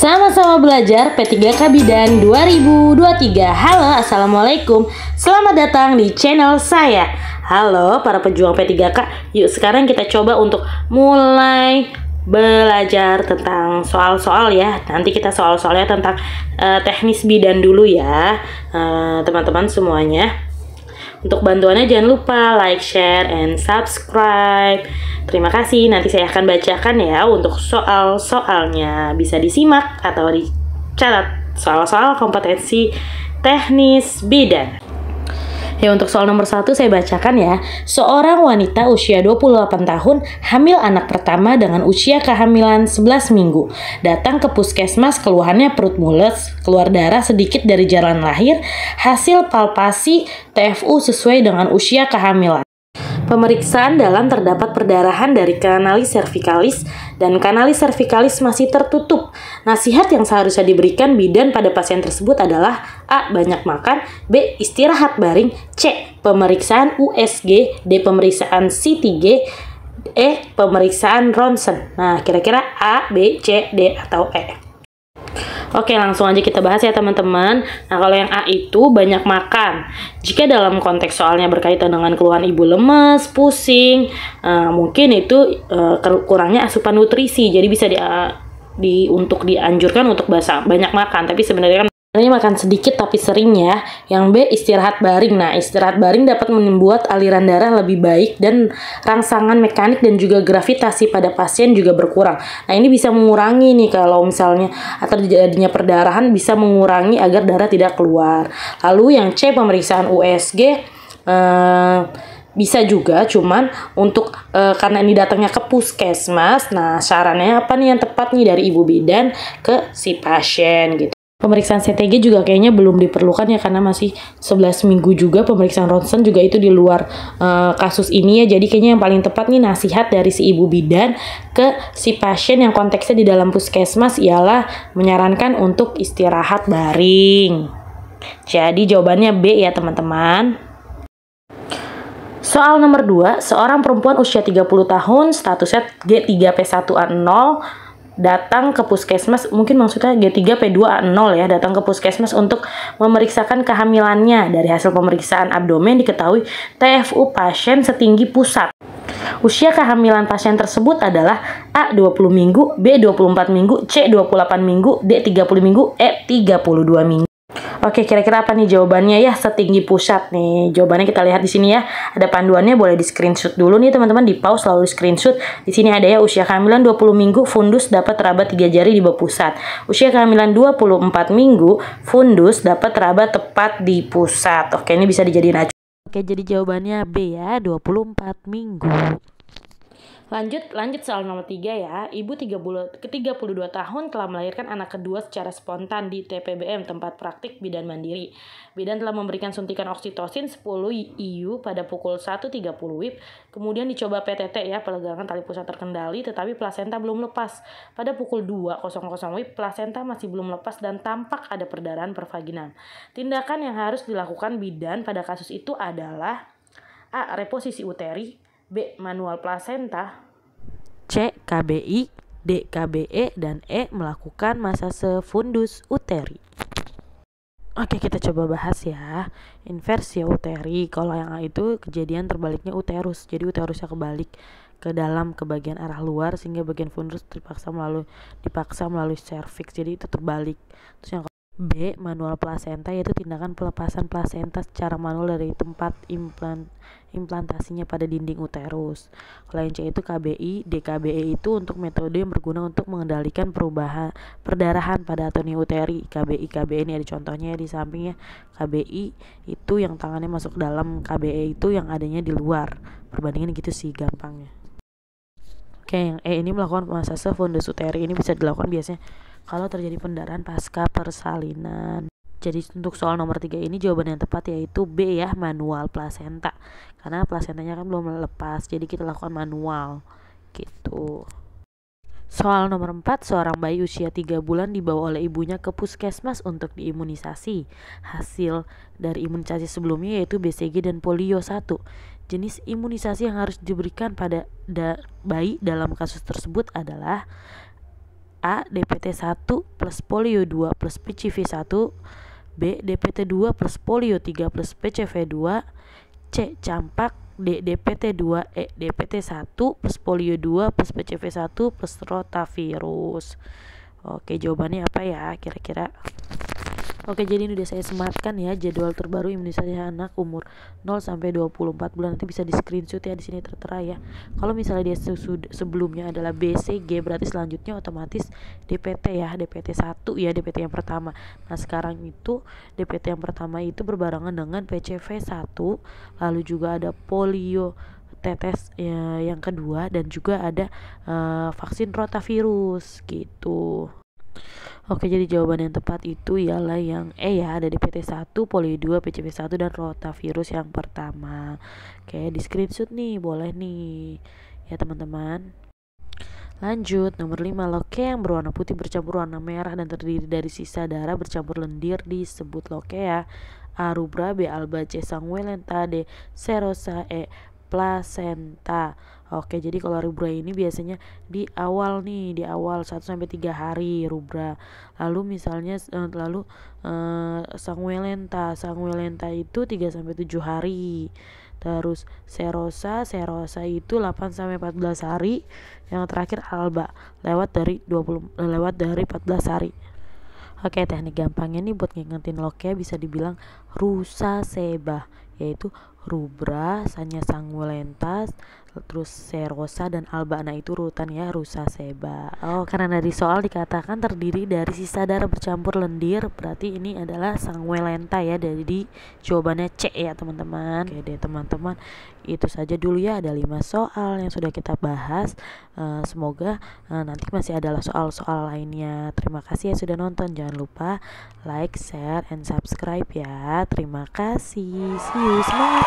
Sama-sama belajar P3K Bidan 2023. Halo, Assalamualaikum. Selamat datang di channel saya. Halo para pejuang P3K. Yuk sekarang kita coba untuk mulai belajar tentang soal-soal ya. Nanti kita soal-soalnya tentang teknis bidan dulu ya, teman-teman semuanya. Untuk bantuannya jangan lupa like, share, and subscribe. Terima kasih. Nanti saya akan bacakan ya untuk soal-soalnya. Bisa disimak atau dicatat soal-soal kompetensi teknis bidan. Ya, untuk soal nomor 1 saya bacakan ya. Seorang wanita usia 28 tahun hamil anak pertama dengan usia kehamilan 11 minggu. Datang ke puskesmas, keluhannya perut mules, keluar darah sedikit dari jalan lahir, hasil palpasi TFU sesuai dengan usia kehamilan. Pemeriksaan dalam terdapat perdarahan dari kanalis cervicalis dan kanalis cervicalis masih tertutup. Nasihat yang seharusnya diberikan bidan pada pasien tersebut adalah A. Banyak makan, B. Istirahat baring, C. Pemeriksaan USG, D. Pemeriksaan CTG, E. Pemeriksaan ronsen. Nah, kira-kira A, B, C, D, atau E? Oke, langsung aja kita bahas ya teman-teman. Nah, kalau yang A itu banyak makan. Jika dalam konteks soalnya berkaitan dengan keluhan ibu lemes, pusing, mungkin itu kurangnya asupan nutrisi. Jadi bisa untuk dianjurkan untuk banyak makan. Tapi sebenarnya kan makan sedikit tapi sering ya. Yang B, istirahat baring. Nah, istirahat baring dapat membuat aliran darah lebih baik dan rangsangan mekanik dan juga gravitasi pada pasien juga berkurang. Nah, ini bisa mengurangi nih kalau misalnya terjadinya perdarahan, bisa mengurangi agar darah tidak keluar. Lalu yang C, pemeriksaan USG bisa juga, cuman untuk karena ini datangnya ke puskesmas. Nah, sarannya apa nih yang tepat nih dari ibu bidan ke si pasien gitu. Pemeriksaan CTG juga kayaknya belum diperlukan ya, karena masih 11 minggu juga. Pemeriksaan ronsen juga itu di luar kasus ini ya. Jadi kayaknya yang paling tepat nih nasihat dari si ibu bidan ke si pasien yang konteksnya di dalam puskesmas ialah menyarankan untuk istirahat baring. Jadi jawabannya B ya teman-teman. Soal nomor 2, seorang perempuan usia 30 tahun, statusnya G3P1A0, datang ke puskesmas, mungkin maksudnya G3P2A0 ya, datang ke puskesmas untuk memeriksakan kehamilannya. Dari hasil pemeriksaan abdomen diketahui TFU pasien setinggi pusat. Usia kehamilan pasien tersebut adalah A. 20 minggu, B. 24 minggu, C. 28 minggu, D. 30 minggu, E. 32 minggu. Oke, kira-kira apa nih jawabannya ya setinggi pusat nih? Jawabannya kita lihat di sini ya. Ada panduannya, boleh di screenshot dulu nih teman-teman, di pause lalu screenshot. Di sini ada ya, usia kehamilan 20 minggu, fundus dapat teraba 3 jari di bawah pusat. Usia kehamilan 24 minggu, fundus dapat teraba tepat di pusat. Oke, ini bisa dijadiin acuan. Oke, jadi jawabannya B ya, 24 minggu. Lanjut soal nomor 3 ya. Ibu 32 tahun telah melahirkan anak kedua secara spontan di TPBM, tempat praktik bidan mandiri. Bidan telah memberikan suntikan oksitosin 10 IU pada pukul 1.30 WIB. Kemudian dicoba PTT ya, pelegangan tali pusat terkendali, tetapi plasenta belum lepas. Pada pukul 2.00 WIB, plasenta masih belum lepas dan tampak ada perdarahan pervaginal. Tindakan yang harus dilakukan bidan pada kasus itu adalah A. Reposisi uteri, B. Manual plasenta, C. KBI, D. KBE, dan E. Melakukan masase fundus uteri. Oke, kita coba bahas ya. Inversi uteri, kalau yang A itu kejadian terbaliknya uterus. Jadi uterusnya kebalik ke dalam, ke bagian arah luar, sehingga bagian fundus dipaksa melalui cervix. Jadi itu terbalik. Terus yang B. Manual plasenta, yaitu tindakan pelepasan plasenta secara manual dari tempat implantasinya pada dinding uterus. Kalau yang C itu KBI, DKBE itu untuk metode yang berguna untuk mengendalikan perdarahan pada atoni uteri. KBI, KBE ini ada contohnya di sampingnya. KBI itu yang tangannya masuk dalam, KBE itu yang adanya di luar. Perbandingan gitu sih gampangnya. Oke, yang E ini melakukan masase fundus uteri. Ini bisa dilakukan biasanya kalau terjadi pendarahan pasca persalinan. Jadi untuk soal nomor 3 ini jawaban yang tepat yaitu B ya, manual plasenta. Karena plasentanya kan belum lepas, jadi kita lakukan manual gitu. Soal nomor 4, seorang bayi usia 3 bulan dibawa oleh ibunya ke puskesmas untuk diimunisasi. Hasil dari imunisasi sebelumnya yaitu BCG dan polio 1. Jenis imunisasi yang harus diberikan pada bayi dalam kasus tersebut adalah A. DPT-1 plus polio 2 plus PCV1, B. DPT-2 plus polio 3 plus PCV2, C. Campak, D. DPT-2, E. DPT-1 plus polio 2 plus PCV1 plus rotavirus. Oke, jawabannya apa ya kira-kira? Oke, jadi ini udah saya sematkan ya jadwal terbaru imunisasi anak umur 0 sampai 24 bulan. Nanti bisa di screenshot ya, di sini tertera ya. Kalau misalnya dia sebelumnya adalah B, C, G, berarti selanjutnya otomatis DPT ya, DPT 1 ya, DPT yang pertama. Nah, sekarang itu DPT yang pertama itu berbarengan dengan PCV 1, lalu juga ada polio tetes ya, yang kedua, dan juga ada vaksin rotavirus gitu. Oke, jadi jawaban yang tepat itu ialah yang E ya, ada DPT-1, polio 2, PCV1, dan rotavirus yang pertama. Oke, di screenshot nih, boleh nih ya teman-teman. Lanjut, nomor 5, loke yang berwarna putih bercampur warna merah dan terdiri dari sisa darah bercampur lendir disebut lokea. A. Rubra, B. alba, C. sanguinolenta, D. serosa, E. placenta. Oke, jadi kalau rubra ini biasanya di awal 1 sampai 3 hari rubra. Lalu misalnya sanguinolenta itu 3 sampai 7 hari. Terus serosa itu 8 sampai 14 hari. Yang terakhir alba lewat dari 14 hari. Oke, teknik gampangnya nih buat ngingetin lokea bisa dibilang rusa seba, yaitu rubra, sanguinolenta, terus serosa dan alba. Nah, itu urutan ya, rusa seba. Oh, karena dari soal dikatakan terdiri dari sisa darah bercampur lendir, berarti ini adalah sanguinolenta ya. Jadi jawabannya C ya teman-teman. Oke deh teman-teman, itu saja dulu ya, ada 5 soal yang sudah kita bahas. Semoga nanti masih ada soal-soal lainnya. Terima kasih ya sudah nonton. Jangan lupa like, share, and subscribe ya. Terima kasih. See you. Semangat.